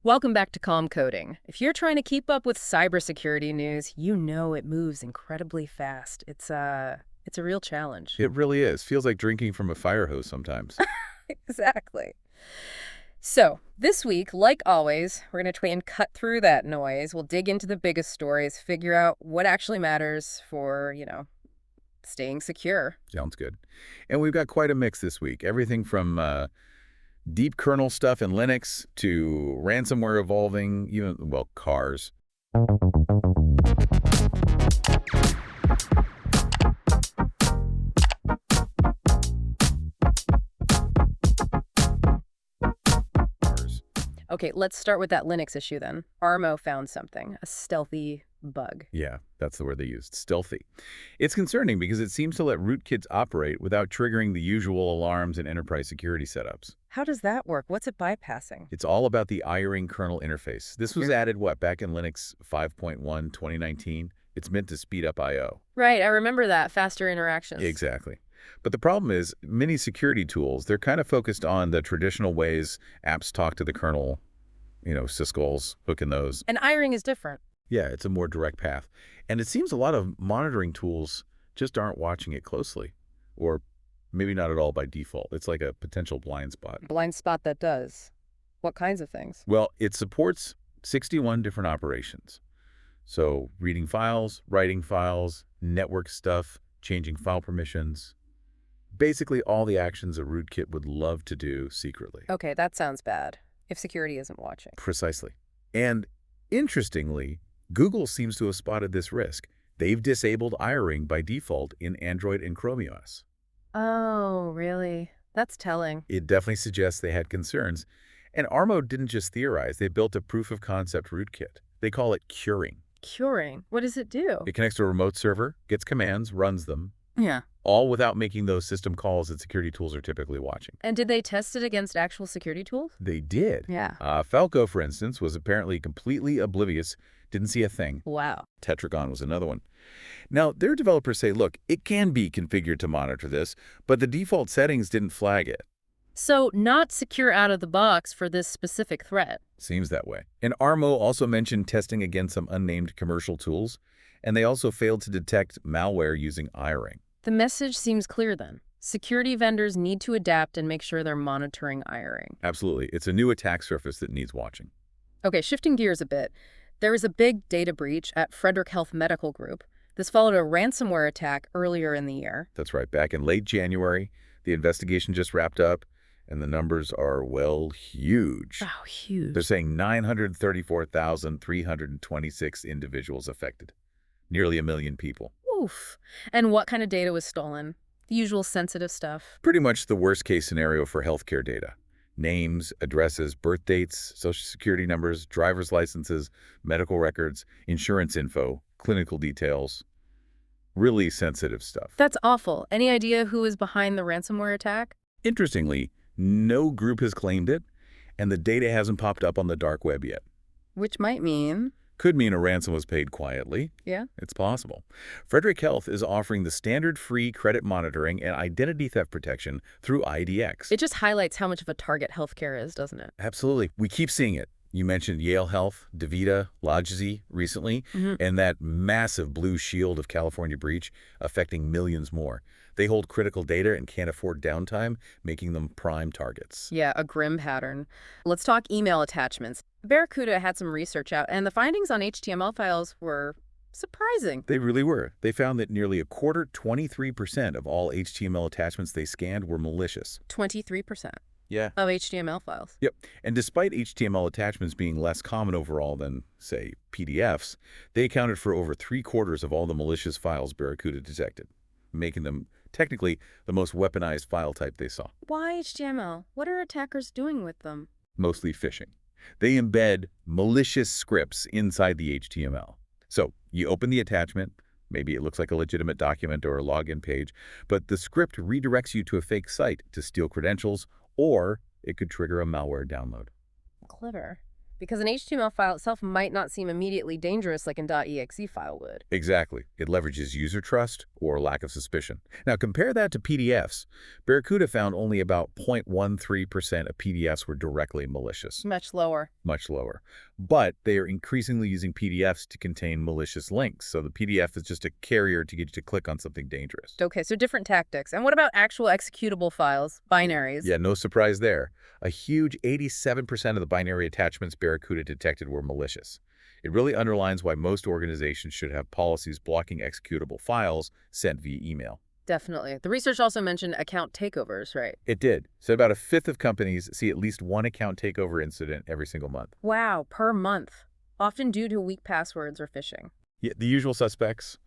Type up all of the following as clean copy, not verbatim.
Welcome back to Calm Coding. If you're trying to keep up with cybersecurity news, you know it moves incredibly fast. It's a real challenge. It really is. Feels like drinking from a fire hose sometimes. Exactly. So, this week, like always, we're going to try and cut through that noise. We'll dig into the biggest stories, figure out what actually matters for, staying secure. Sounds good. And we've got quite a mix this week. Everything from deep kernel stuff in Linux to ransomware evolving, even, well, cars. Okay, let's start with that Linux issue then. Armo found something, a stealthy bug. Yeah, that's the word they used, stealthy. It's concerning because it seems to let rootkits operate without triggering the usual alarms and enterprise security setups. How does that work? What's it bypassing? It's all about the iring kernel interface. This was added, back in Linux 5.1, 2019? It's meant to speed up I/O. Right, I remember that, faster interactions. Exactly. But the problem is, many security tools, they're kind of focused on the traditional ways apps talk to the kernel, syscalls, hooking those. And iring is different. Yeah, it's a more direct path. And it seems a lot of monitoring tools just aren't watching it closely, or maybe not at all by default. It's like a potential blind spot. Blind spot that does. What kinds of things? Well, it supports 61 different operations. So reading files, writing files, network stuff, changing file permissions. Basically all the actions a rootkit would love to do secretly. Okay, that sounds bad, if security isn't watching. Precisely. And interestingly, Google seems to have spotted this risk. They've disabled iring by default in Android and Chrome OS. Oh, really? That's telling. It definitely suggests they had concerns. And Armo didn't just theorize, they built a proof-of-concept rootkit. They call it curing. Curing? What does it do? It connects to a remote server, gets commands, runs them, Yeah. all without making those system calls that security tools are typically watching. And did they test it against actual security tools? They did. Yeah. Falco, for instance, was apparently completely oblivious, didn't see a thing. Wow. Tetragon was another one. Now, their developers say, look, it can be configured to monitor this, but the default settings didn't flag it. So, not secure out of the box for this specific threat. Seems that way. And Armo also mentioned testing against some unnamed commercial tools, and they also failed to detect malware using iring. The message seems clear then. Security vendors need to adapt and make sure they're monitoring iring. Absolutely. It's a new attack surface that needs watching. Okay, shifting gears a bit. There was a big data breach at Frederick Health Medical Group. This followed a ransomware attack earlier in the year. That's right. Back in late January, the investigation just wrapped up, and the numbers are, well, huge. Oh, huge. They're saying 934,326 individuals affected. Nearly 1 million people. Oof. And what kind of data was stolen? The usual sensitive stuff. Pretty much the worst-case scenario for healthcare data. Names, addresses, birth dates, social security numbers, driver's licenses, medical records, insurance info, clinical details. Really sensitive stuff. That's awful. Any idea who is behind the ransomware attack? Interestingly, no group has claimed it, and the data hasn't popped up on the dark web yet. Which might mean... Could mean a ransom was paid quietly. Yeah. It's possible. Frederick Health is offering the standard free credit monitoring and identity theft protection through IDX. It just highlights how much of a target healthcare is, doesn't it? Absolutely. We keep seeing it. You mentioned Yale Health, DaVita, Logisi recently, and that massive blue shield of California breach affecting millions more. They hold critical data and can't afford downtime, making them prime targets. Yeah, a grim pattern. Let's talk email attachments. Barracuda had some research out, and the findings on HTML files were surprising. They really were. They found that nearly a quarter, 23% of all HTML attachments they scanned were malicious. 23%. Yeah. Of HTML files. Yep. And despite HTML attachments being less common overall than, say, PDFs, they accounted for over 3/4 of all the malicious files Barracuda detected, making them technically the most weaponized file type they saw. Why HTML? What are attackers doing with them? Mostly phishing. They embed malicious scripts inside the HTML. So you open the attachment, maybe it looks like a legitimate document or a login page, but the script redirects you to a fake site to steal credentials, or it could trigger a malware download. Clever. because an HTML file itself might not seem immediately dangerous like an .exe file would. Exactly. It leverages user trust or lack of suspicion. Now compare that to PDFs. Barracuda found only about 0.13% of PDFs were directly malicious. Much lower. Much lower. But they are increasingly using PDFs to contain malicious links. So the PDF is just a carrier to get you to click on something dangerous. Okay, so different tactics. And what about actual executable files, binaries? Yeah, no surprise there. A huge 87% of the binary attachments Barracuda detected were malicious. It really underlines why most organizations should have policies blocking executable files sent via email. Definitely. The research also mentioned account takeovers, right? It did. So about a fifth of companies see at least one account takeover incident every single month. Wow, per month. Often due to weak passwords or phishing. Yeah, the usual suspects: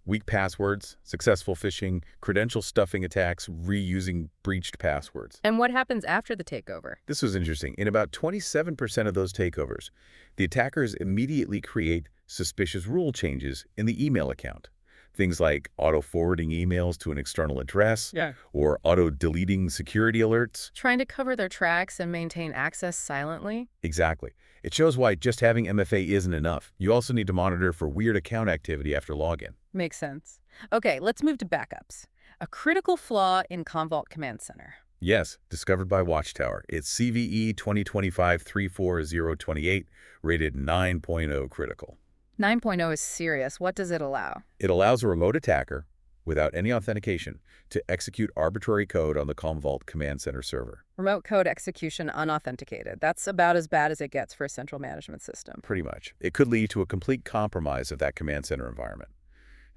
weak passwords, successful phishing, credential stuffing attacks, reusing breached passwords. And what happens after the takeover? This was interesting. In about 27% of those takeovers, the attackers immediately create suspicious rule changes in the email account. Things like auto-forwarding emails to an external address, or auto-deleting security alerts. Trying to cover their tracks and maintain access silently? Exactly. It shows why just having MFA isn't enough. You also need to monitor for weird account activity after login. Makes sense. Okay, let's move to backups. A critical flaw in Commvault Command Center. Yes, discovered by Watchtower. It's CVE-2025-34028, rated 9.0 critical. 9.0 is serious. What does it allow? It allows a remote attacker, without any authentication, to execute arbitrary code on the Commvault Command Center server. Remote code execution unauthenticated. That's about as bad as it gets for a central management system. Pretty much. It could lead to a complete compromise of that command center environment.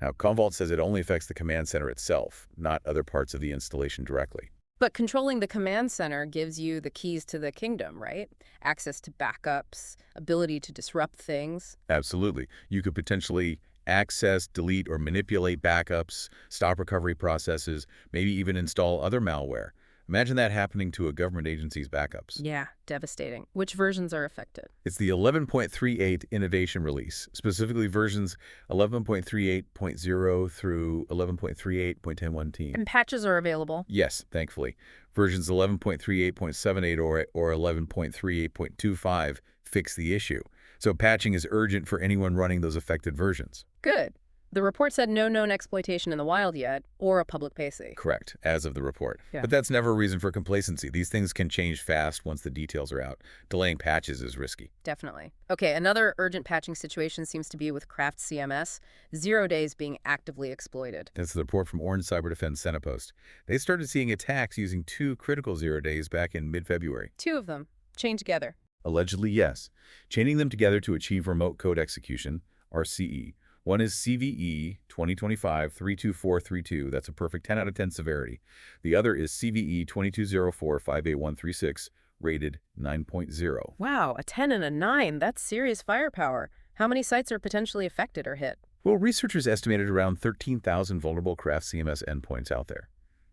Now, Commvault says it only affects the command center itself, not other parts of the installation directly. But controlling the command center gives you the keys to the kingdom, right? Access to backups, ability to disrupt things. Absolutely. You could potentially access, delete, or manipulate backups, stop recovery processes, maybe even install other malware. Imagine that happening to a government agency's backups. Yeah, devastating. Which versions are affected? It's the 11.38 innovation release, specifically versions 11.38.0 through 11.38.10.1. And patches are available? Yes, thankfully. Versions 11.38.78 or 11.38.25 fix the issue. So patching is urgent for anyone running those affected versions. Good. The report said no known exploitation in the wild yet, or a public PC. Correct, as of the report. Yeah. But that's never a reason for complacency. These things can change fast once the details are out. Delaying patches is risky. Definitely. Okay, another urgent patching situation seems to be with Craft CMS, 0 days being actively exploited. That's the report from Orange Cyber Defense Centipost. They started seeing attacks using 2 critical 0 days back in mid-February. 2 of them, chained together. Allegedly, yes. Chaining them together to achieve remote code execution, RCE. One is CVE-2025-32432. That's a perfect 10 out of 10 severity. The other is CVE-2204-58136, rated 9.0. Wow, a 10 and a 9. That's serious firepower. How many sites are potentially affected or hit? Well, researchers estimated around 13,000 vulnerable Craft CMS endpoints out there.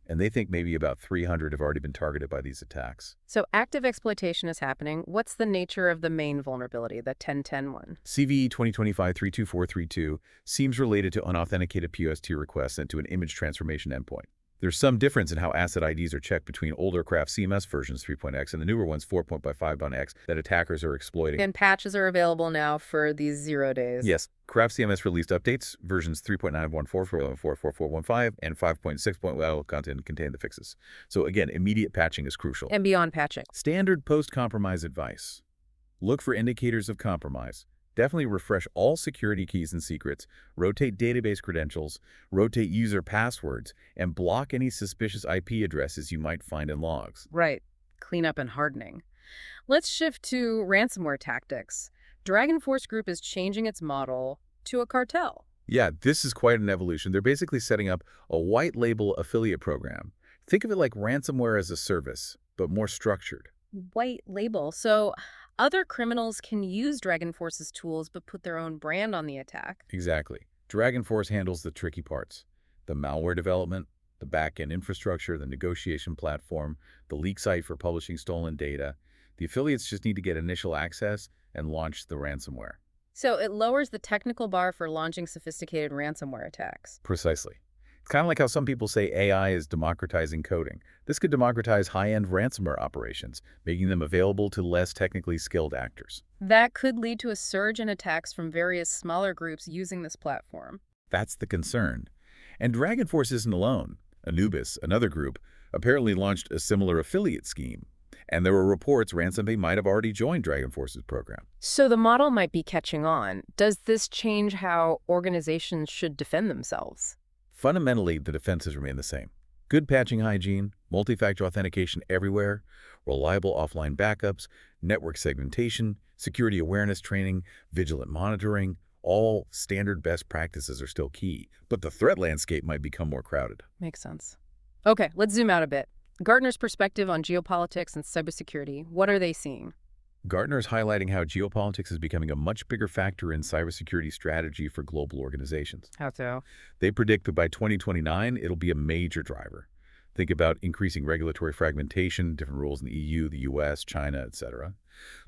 And they think maybe about 300 have already been targeted by these attacks. So active exploitation is happening. What's the nature of the main vulnerability, the 1010 one? CVE-2025-32432 seems related to unauthenticated POS2 requests sent to an image transformation endpoint. There's some difference in how asset IDs are checked between older Craft CMS versions 3.x and the newer ones 4.5.x that attackers are exploiting. And patches are available now for these 0 days. Yes. Craft CMS released updates, versions 3.914.4.4.15 and 5.6.0 content contain the fixes. So again, immediate patching is crucial. And beyond patching. Standard post-compromise advice. Look for indicators of compromise. Definitely refresh all security keys and secrets, rotate database credentials, rotate user passwords, and block any suspicious IP addresses you might find in logs. Right. Cleanup and hardening. Let's shift to ransomware tactics. Dragon Force Group is changing its model to a cartel. Yeah, this is quite an evolution. They're basically setting up a white label affiliate program. Think of it like ransomware as a service, but more structured. White label. So other criminals can use Dragon Force's tools but put their own brand on the attack. Exactly. Dragon Force handles the tricky parts: the malware development, the back-end infrastructure, the negotiation platform, the leak site for publishing stolen data. The affiliates just need to get initial access and launch the ransomware. So it lowers the technical bar for launching sophisticated ransomware attacks. Precisely. It's kind of like how some people say AI is democratizing coding. This could democratize high-end ransomware operations, making them available to less technically skilled actors. That could lead to a surge in attacks from various smaller groups using this platform. That's the concern. And Dragon Force isn't alone. Anubis, another group, apparently launched a similar affiliate scheme. And there were reports Ransomware might have already joined Dragon Force's program. So the model might be catching on. Does this change how organizations should defend themselves? Fundamentally, the defenses remain the same. Good patching hygiene, multi-factor authentication everywhere, reliable offline backups, network segmentation, security awareness training, vigilant monitoring, all standard best practices are still key, but the threat landscape might become more crowded. Makes sense. Okay, let's zoom out a bit. Gartner's perspective on geopolitics and cybersecurity, what are they seeing? Gartner is highlighting how geopolitics is becoming a much bigger factor in cybersecurity strategy for global organizations. How so? They predict that by 2029, it'll be a major driver. Think about increasing regulatory fragmentation, different rules in the EU, the US, China, etc.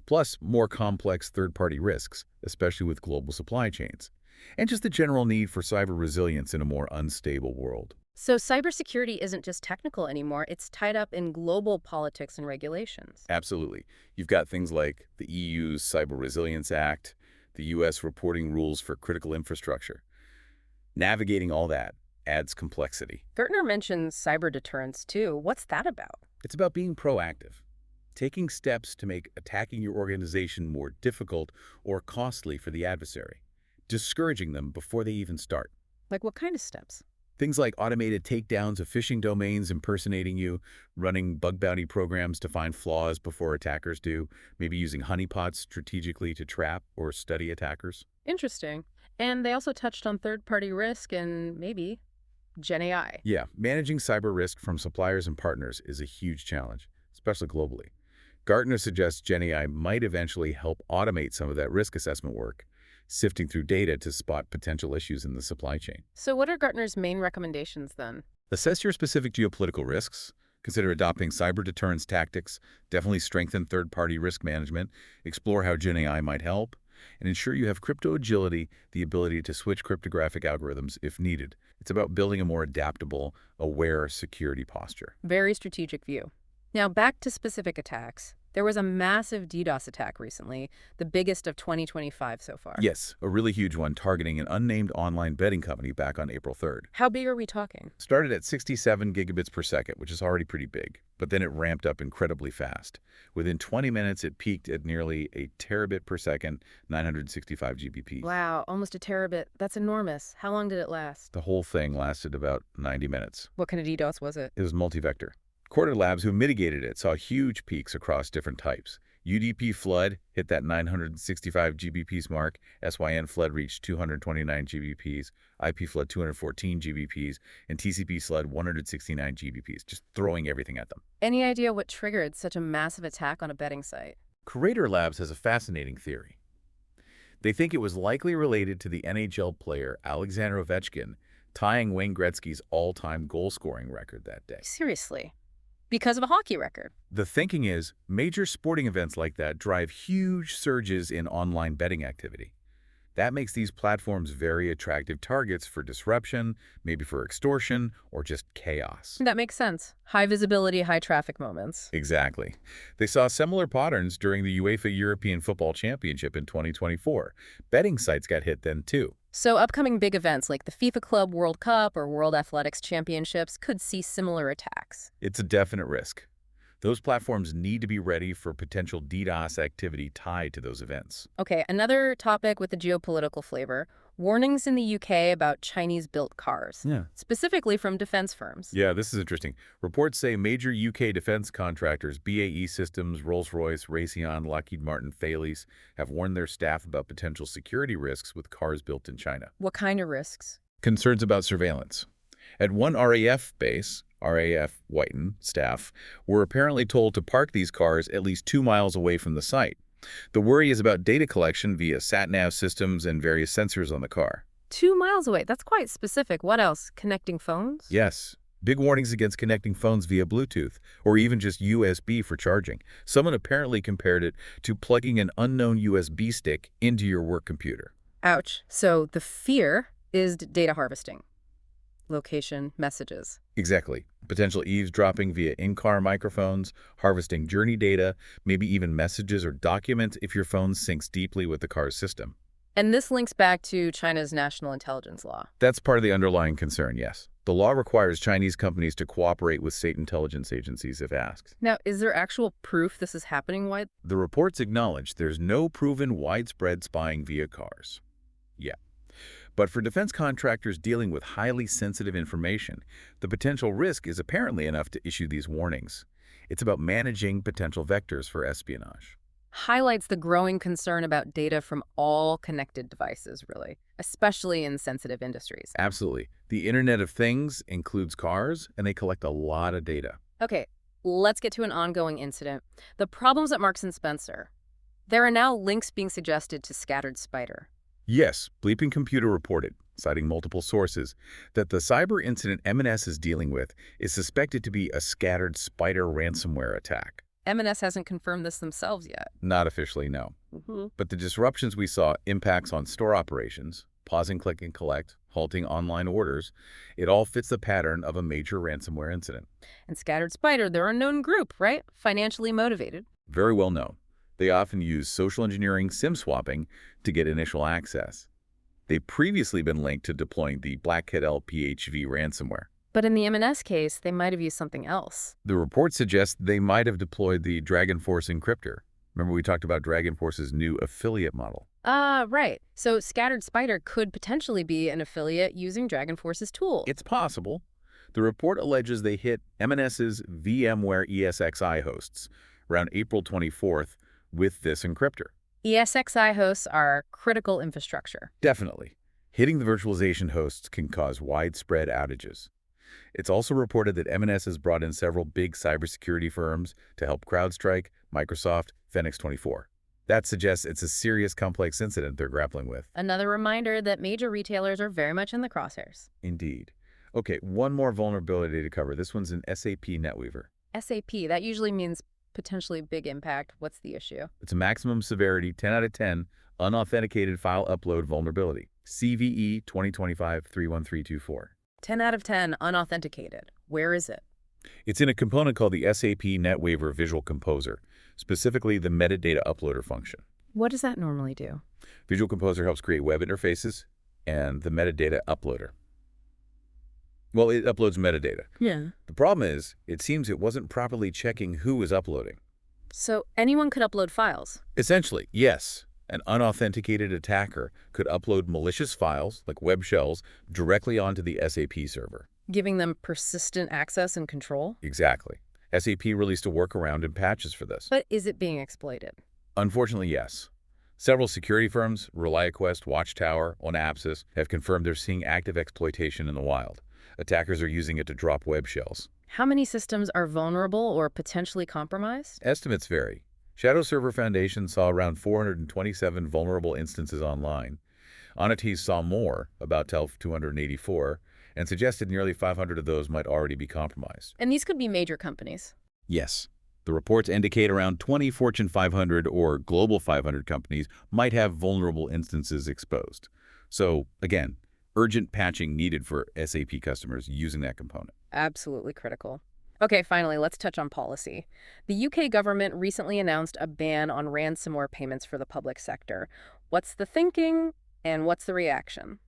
Plus, more complex third-party risks, especially with global supply chains. And just the general need for cyber resilience in a more unstable world. So cybersecurity isn't just technical anymore, it's tied up in global politics and regulations. Absolutely. You've got things like the EU's Cyber Resilience Act, the US reporting rules for critical infrastructure. Navigating all that adds complexity. Gartner mentions cyber deterrence too. What's that about? It's about being proactive, taking steps to make attacking your organization more difficult or costly for the adversary, discouraging them before they even start. Like what kind of steps? Things like automated takedowns of phishing domains impersonating you, running bug bounty programs to find flaws before attackers do, maybe using honeypots strategically to trap or study attackers. Interesting. And they also touched on third-party risk and maybe Gen AI. Yeah, managing cyber risk from suppliers and partners is a huge challenge, especially globally. Gartner suggests Gen AI might eventually help automate some of that risk assessment work, sifting through data to spot potential issues in the supply chain. So what are Gartner's main recommendations then? Assess your specific geopolitical risks. Consider adopting cyber deterrence tactics. Definitely strengthen third-party risk management. Explore how Gen AI might help. And ensure you have crypto agility, the ability to switch cryptographic algorithms if needed. It's about building a more adaptable, aware security posture. Very strategic view. Now back to specific attacks. There was a massive DDoS attack recently, the biggest of 2025 so far. Yes, a really huge one targeting an unnamed online betting company back on April 3rd. How big are we talking? Started at 67 gigabits per second, which is already pretty big, but then it ramped up incredibly fast. Within 20 minutes, it peaked at nearly a terabit per second, 965 GBps. Wow, almost a terabit. That's enormous. How long did it last? The whole thing lasted about 90 minutes. What kind of DDoS was it? It was multi-vector. Corda Labs, who mitigated it, saw huge peaks across different types. UDP flood hit that 965 GBps mark, SYN flood reached 229 GBps, IP flood 214 GBps, and TCP flood 169 GBps, just throwing everything at them. Any idea what triggered such a massive attack on a betting site? Crater Labs has a fascinating theory. They think it was likely related to the NHL player Alexander Ovechkin tying Wayne Gretzky's all-time goal-scoring record that day. Seriously? Because of a hockey record? The thinking is major sporting events like that drive huge surges in online betting activity. That makes these platforms very attractive targets for disruption, maybe for extortion, or just chaos. That makes sense. High visibility, high traffic moments. Exactly. They saw similar patterns during the UEFA European Football Championship in 2024. Betting sites got hit then too. So upcoming big events like the FIFA Club World Cup or World Athletics Championships could see similar attacks. It's a definite risk. Those platforms need to be ready for potential DDoS activity tied to those events. Okay, another topic with the geopolitical flavor. Warnings in the UK about Chinese-built cars. Yeah. Specifically from defense firms. Yeah, this is interesting. Reports say major UK defense contractors, BAE Systems, Rolls-Royce, Raytheon, Lockheed Martin, Thales, have warned their staff about potential security risks with cars built in China. What kind of risks? Concerns about surveillance. At one RAF base, RAF Whiten staff were apparently told to park these cars at least 2 miles away from the site. The worry is about data collection via sat-nav systems and various sensors on the car. 2 miles away. That's quite specific. What else? Connecting phones? Yes. Big warnings against connecting phones via Bluetooth, or even just USB for charging. Someone apparently compared it to plugging an unknown USB stick into your work computer. Ouch. So the fear is data harvesting. location messages. Exactly. Potential eavesdropping via in-car microphones, harvesting journey data, maybe even messages or documents if your phone syncs deeply with the car's system. And this links back to China's national intelligence law. That's part of the underlying concern, yes. The law requires Chinese companies to cooperate with state intelligence agencies if asked. Now, is there actual proof this is happening? Why? The reports acknowledge there's no proven widespread spying via cars. Yeah. But for defense contractors dealing with highly sensitive information, the potential risk is apparently enough to issue these warnings. It's about managing potential vectors for espionage. Highlights the growing concern about data from all connected devices, really, especially in sensitive industries. Absolutely. The Internet of Things includes cars, and they collect a lot of data. Okay, let's get to an ongoing incident. The problems at Marks& Spencer. There are now links being suggested to Scattered Spider. Yes, Bleeping Computer reported, citing multiple sources, that the cyber incident M&S is dealing with is suspected to be a Scattered Spider ransomware attack. M&S hasn't confirmed this themselves yet. Not officially, no. Mm-hmm. But the disruptions we saw, impacts on store operations, pausing click and collect, halting online orders, it all fits the pattern of a major ransomware incident. And Scattered Spider, they're a known group, right? Financially motivated. Very well known. They often use social engineering SIM swapping to get initial access. They've previously been linked to deploying the Blackhead LPHV ransomware. But in the M&S case, they might have used something else. The report suggests they might have deployed the Dragonforce encryptor. Remember we talked about Dragonforce's new affiliate model? Right. So Scattered Spider could potentially be an affiliate using Dragonforce's tool. It's possible. The report alleges they hit M&S's VMware ESXi hosts around April 24th with this encryptor. ESXi hosts are critical infrastructure. Definitely. Hitting the virtualization hosts can cause widespread outages. It's also reported that M&S has brought in several big cybersecurity firms to help CrowdStrike, Microsoft, Phoenix 24. That suggests it's a serious, complex incident they're grappling with. Another reminder that major retailers are very much in the crosshairs. Indeed. Okay, one more vulnerability to cover. This one's in SAP NetWeaver. SAP, that usually means potentially big impact. What's the issue? It's a maximum severity 10 out of 10 unauthenticated file upload vulnerability. CVE-2025-32432 10 out of 10 unauthenticated. Where is it? It's in a component called the SAP NetWeaver Visual Composer, specifically the metadata uploader function. What does that normally do? Visual Composer helps create web interfaces and the metadata uploader. Well, it uploads metadata. Yeah. The problem is, it seems it wasn't properly checking who was uploading. So anyone could upload files? Essentially, yes. An unauthenticated attacker could upload malicious files, like web shells, directly onto the SAP server. Giving them persistent access and control? Exactly. SAP released a workaround and patches for this. But is it being exploited? Unfortunately, yes. Several security firms, ReliaQuest, Watchtower, Onapsis, have confirmed they're seeing active exploitation in the wild. Attackers are using it to drop web shells. How many systems are vulnerable or potentially compromised? Estimates vary. Shadow Server Foundation saw around 427 vulnerable instances online. Onapsis saw more, about 284, and suggested nearly 500 of those might already be compromised. And these could be major companies. Yes. The reports indicate around 20 Fortune 500 or Global 500 companies might have vulnerable instances exposed. So, again, urgent patching needed for SAP customers using that component. Absolutely critical. Okay, finally, let's touch on policy. The UK government recently announced a ban on ransomware payments for the public sector. What's the thinking and what's the reaction?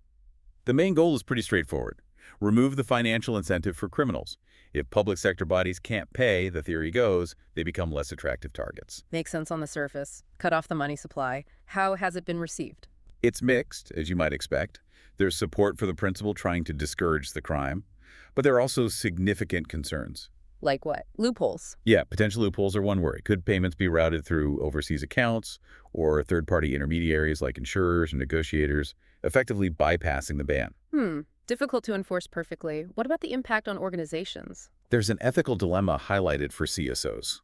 The main goal is pretty straightforward. Remove the financial incentive for criminals. If public sector bodies can't pay, the theory goes, they become less attractive targets. Makes sense on the surface. Cut off the money supply. How has it been received? It's mixed, as you might expect. There's support for the principle trying to discourage the crime, but there are also significant concerns. Like what? Loopholes. Yeah, potential loopholes are one worry. Could payments be routed through overseas accounts or third-party intermediaries like insurers and negotiators, effectively bypassing the ban? Difficult to enforce perfectly. What about the impact on organizations? There's an ethical dilemma highlighted for CSOs.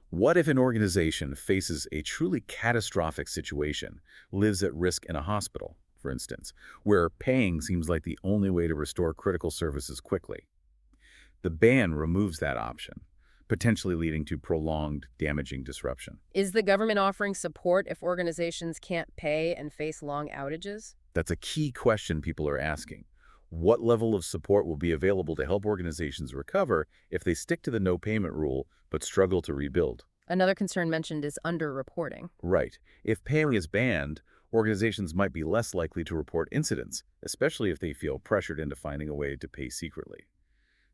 What if an organization faces a truly catastrophic situation, lives at risk in a hospital, for instance, where paying seems like the only way to restore critical services quickly? The ban removes that option, potentially leading to prolonged, damaging disruption. Is the government offering support if organizations can't pay and face long outages? That's a key question people are asking. What level of support will be available to help organizations recover if they stick to the no-payment rule but struggle to rebuild? Another concern mentioned is underreporting. Right. If paying is banned, organizations might be less likely to report incidents, especially if they feel pressured into finding a way to pay secretly.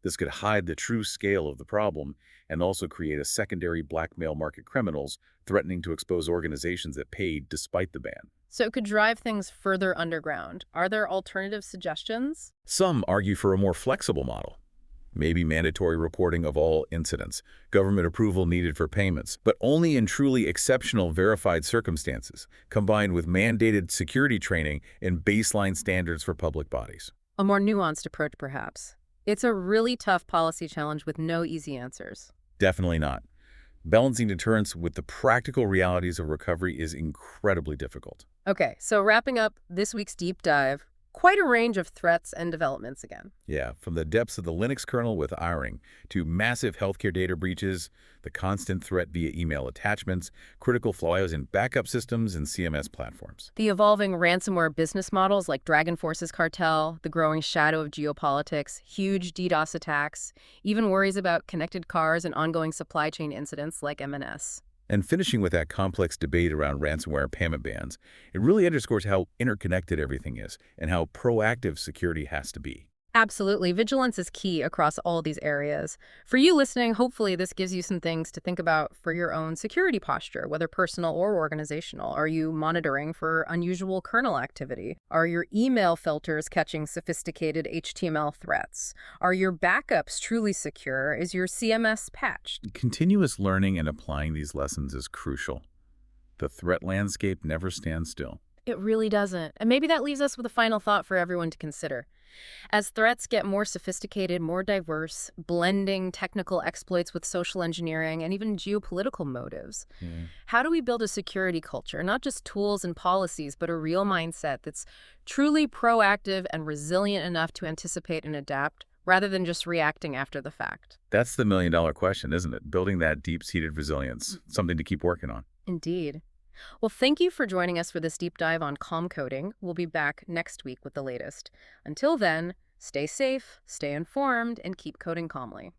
This could hide the true scale of the problem and also create a secondary blackmail market criminals threatening to expose organizations that paid despite the ban. So it could drive things further underground. Are there alternative suggestions? Some argue for a more flexible model. Maybe mandatory reporting of all incidents, government approval needed for payments, but only in truly exceptional verified circumstances, combined with mandated security training and baseline standards for public bodies. A more nuanced approach, perhaps. It's a really tough policy challenge with no easy answers. Definitely not. Balancing deterrence with the practical realities of recovery is incredibly difficult. Okay, so wrapping up this week's deep dive, quite a range of threats and developments again. Yeah, from the depths of the Linux kernel with Iring to massive healthcare data breaches, the constant threat via email attachments, critical flaws in backup systems and CMS platforms. The evolving ransomware business models like Dragon Force's cartel, the growing shadow of geopolitics, huge DDoS attacks, even worries about connected cars and ongoing supply chain incidents like MNS. And finishing with that complex debate around ransomware payment bans, it really underscores how interconnected everything is and how proactive security has to be. Absolutely. Vigilance is key across all these areas. For you listening, hopefully this gives you some things to think about for your own security posture, whether personal or organizational. Are you monitoring for unusual kernel activity? Are your email filters catching sophisticated HTML threats? Are your backups truly secure? Is your CMS patched? Continuous learning and applying these lessons is crucial. The threat landscape never stands still. It really doesn't. And maybe that leaves us with a final thought for everyone to consider. As threats get more sophisticated, more diverse, blending technical exploits with social engineering and even geopolitical motives, how do we build a security culture, not just tools and policies, but a real mindset that's truly proactive and resilient enough to anticipate and adapt, rather than just reacting after the fact? That's the million-dollar question, isn't it? Building that deep-seated resilience, something to keep working on. Indeed. Well, thank you for joining us for this deep dive on coding. We'll be back next week with the latest. Until then, stay safe, stay informed, and keep coding calmly.